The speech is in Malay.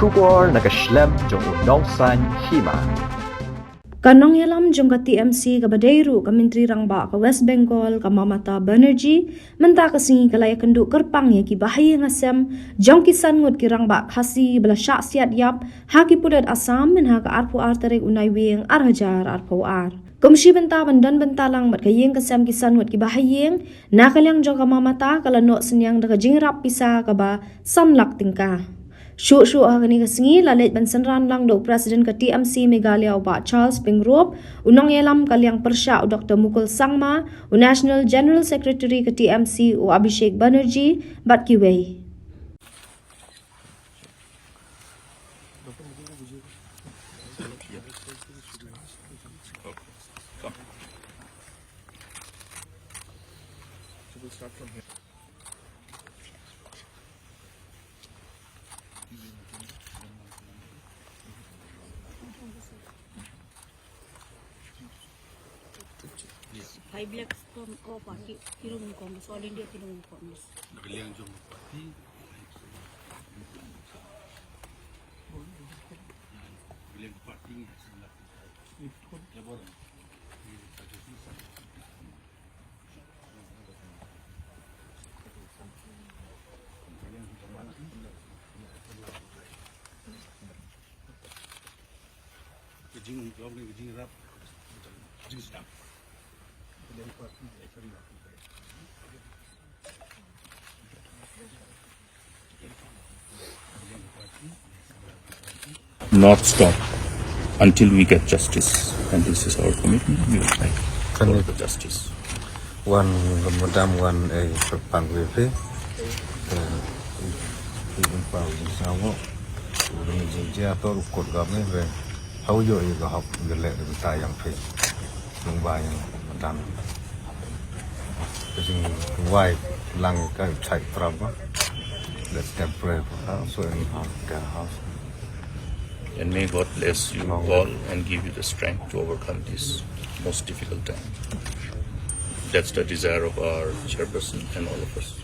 Shubor nagaslem jong udongsan Hima. Kanong yalam jong ka TMC ka Badairu ka Menteri Rangba ka West Bengal ka Mamata Banerjee menta ka singi ka Ïakynduh kerpang ya ki Bahaïing asem jong kisan ngut ki Rangba khasi bala syak siat yap ha ki pudat Assam men ha ka arpu ar tarik unai wing ar hajar arpu ar. Komisi benta bandan bentalang mat ka yeng kasem kisan ngut ki Bahaïing na kalyang jong ka Mamata kala no senyang da ka Jingïarap pisa ka ba sanlak tingka. Syuk-syuk hagani kasingi lalit bansanran lang do Presiden ke TMC Meghalaya Ubak Charles Pingrop, unang yalam kaliang persya Dr. Mukroh Sangma, National General Secretary ke TMC Abhishek Banerjee, bat kiwei. Five lakhs from party, Tirunum Congress, All India Tirunum Congress. Jingïarap. Not stop until we get justice, and this is our commitment. We will fight for the justice. One Madam, one a Pangwepe, even Pangwamo, Jingïarap, court government, how you have the letter of Tayang face, Mumbai, Madam. White lang type trouble. Let's temporary so in their house. And may God bless you all and give you the strength to overcome this most difficult time. That's the desire of our chairperson and all of us.